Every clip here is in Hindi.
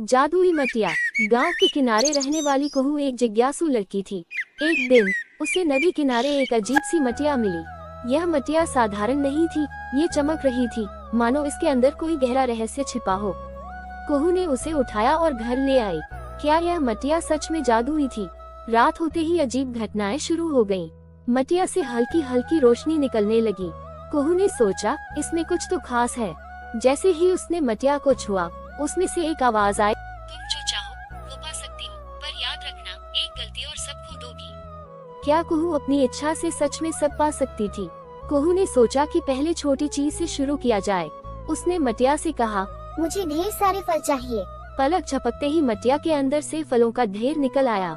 जादुई मटिया। गांव के किनारे रहने वाली कहू एक जिज्ञासु लड़की थी। एक दिन उसे नदी किनारे एक अजीब सी मटिया मिली। यह मटिया साधारण नहीं थी, ये चमक रही थी मानो इसके अंदर कोई गहरा रहस्य छिपा हो। कहू ने उसे उठाया और घर ले आई। क्या यह मटिया सच में जादुई थी? रात होते ही अजीब घटनाएं शुरू हो गयीं। मटिया से हल्की हल्की रोशनी निकलने लगी। कहू ने सोचा इसमें कुछ तो खास है। जैसे ही उसने मटिया को छुआ, उसमें से एक आवाज आई, तुम जो चाहो वो पा सकती हो, पर याद रखना एक गलती और सब खो दोगी। क्या कहू अपनी इच्छा से सच में सब पा सकती थी? कहू ने सोचा कि पहले छोटी चीज से शुरू किया जाए। उसने मटिया से कहा, मुझे ढेर सारे फल चाहिए। पलक झपकते ही मटिया के अंदर से फलों का ढेर निकल आया।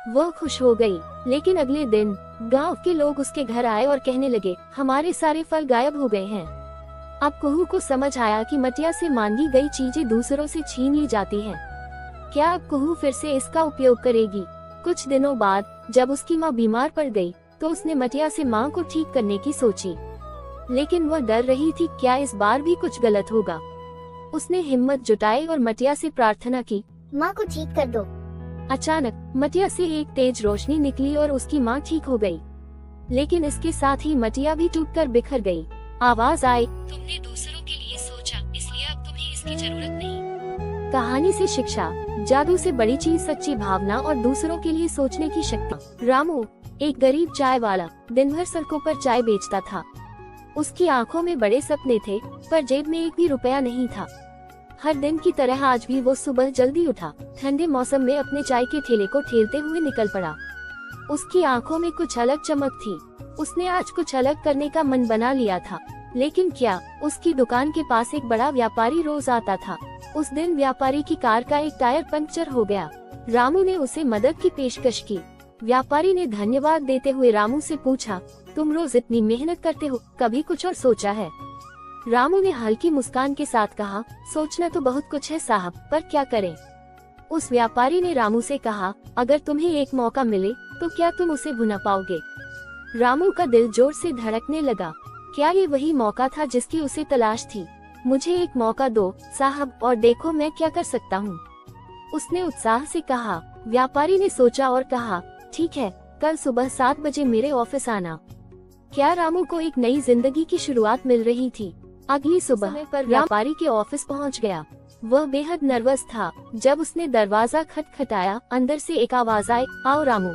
वह खुश हो गई। लेकिन अगले दिन गांव के लोग उसके घर आए और कहने लगे, हमारे सारे फल गायब हो गए हैं। अब कहू को समझ आया कि मटिया से मांगी गई चीजें दूसरों से छीन ली जाती हैं। क्या अब कहू फिर से इसका उपयोग करेगी? कुछ दिनों बाद जब उसकी माँ बीमार पड़ गई, तो उसने मटिया से माँ को ठीक करने की सोची। लेकिन वह डर रही थी क्या इस बार भी कुछ गलत होगा। उसने हिम्मत जुटाई और मटिया से प्रार्थना की, माँ को ठीक कर दो। अचानक मटिया से एक तेज रोशनी निकली और उसकी माँ ठीक हो गई। लेकिन इसके साथ ही मटिया भी टूटकर बिखर गई। आवाज आई, तुमने दूसरों के लिए सोचा, इसलिए अब तुम्हें इसकी जरूरत नहीं। कहानी से शिक्षा, जादू से बड़ी चीज सच्ची भावना और दूसरों के लिए सोचने की शक्ति। रामू एक गरीब चाय वाला दिन भर सड़कों पर चाय बेचता था। उसकी आंखों में बड़े सपने थे, पर जेब में एक भी रुपया नहीं था। हर दिन की तरह आज भी वो सुबह जल्दी उठा, ठंडे मौसम में अपने चाय के ठेले को ठेलते हुए निकल पड़ा। उसकी आंखों में कुछ अलग चमक थी। उसने आज कुछ अलग करने का मन बना लिया था। लेकिन क्या, उसकी दुकान के पास एक बड़ा व्यापारी रोज आता था। उस दिन व्यापारी की कार का एक टायर पंक्चर हो गया। रामू ने उसे मदद की पेशकश की। व्यापारी ने धन्यवाद देते हुए रामू से पूछा, तुम रोज इतनी मेहनत करते हो, कभी कुछ और सोचा है? रामू ने हल्की मुस्कान के साथ कहा, सोचना तो बहुत कुछ है साहब, पर क्या करें? उस व्यापारी ने रामू से कहा, अगर तुम्हें एक मौका मिले तो क्या तुम उसे भुना पाओगे? रामू का दिल जोर से धड़कने लगा। क्या ये वही मौका था जिसकी उसे तलाश थी? मुझे एक मौका दो साहब, और देखो मैं क्या कर सकता हूँ, उसने उत्साह से कहा। व्यापारी ने सोचा और कहा, ठीक है, कल सुबह 7 बजे मेरे ऑफिस आना। क्या रामू को एक नई जिंदगी की शुरुआत मिल रही थी। अगली सुबह पर व्यापारी के ऑफिस पहुंच गया। वह बेहद नर्वस था। जब उसने दरवाजा खटखटाया, अंदर से एक आवाज आई, आओ रामू।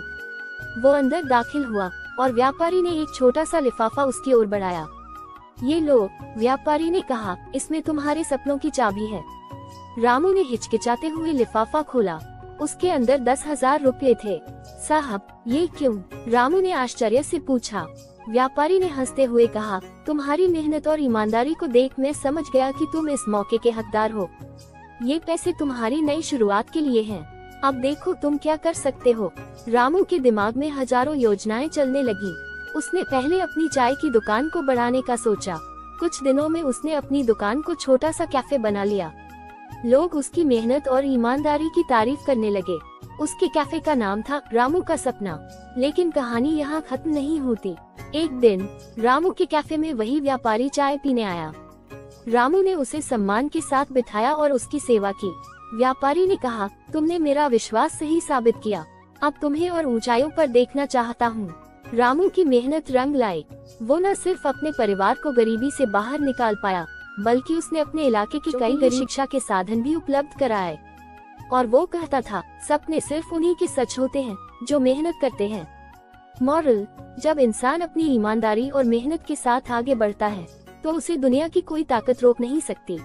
वो अंदर दाखिल हुआ और व्यापारी ने एक छोटा सा लिफाफा उसकी ओर बढ़ाया। ये लो, व्यापारी ने कहा, इसमें तुम्हारे सपनों की चाबी है। रामू ने हिचकिचाते हुए लिफाफा खोला। उसके अंदर 10,000 रुपए थे। साहब, ये क्यों? रामू ने आश्चर्य से पूछा। व्यापारी ने हंसते हुए कहा, तुम्हारी मेहनत और ईमानदारी को देख मैं समझ गया कि तुम इस मौके के हकदार हो। ये पैसे तुम्हारी नई शुरुआत के लिए हैं। अब देखो तुम क्या कर सकते हो। रामू के दिमाग में हजारों योजनाएं चलने लगी। उसने पहले अपनी चाय की दुकान को बढ़ाने का सोचा। कुछ दिनों में उसने अपनी दुकान को छोटा सा कैफे बना लिया। लोग उसकी मेहनत और ईमानदारी की तारीफ करने लगे। उसके कैफे का नाम था रामू का सपना। लेकिन कहानी यहाँ खत्म नहीं होती। एक दिन रामू के कैफे में वही व्यापारी चाय पीने आया। रामू ने उसे सम्मान के साथ बिठाया और उसकी सेवा की। व्यापारी ने कहा, तुमने मेरा विश्वास सही साबित किया। अब तुम्हें और ऊंचाइयों पर देखना चाहता हूँ। रामू की मेहनत रंग लाई। वो न सिर्फ अपने परिवार को गरीबी से बाहर निकाल पाया, बल्कि उसने अपने इलाके की कई गरीब शिक्षा के साधन भी उपलब्ध कराए। और वो कहता था, सपने सिर्फ उन्हीं के सच होते हैं जो मेहनत करते हैं। मॉरल, जब इंसान अपनी ईमानदारी और मेहनत के साथ आगे बढ़ता है, तो उसे दुनिया की कोई ताकत रोक नहीं सकती।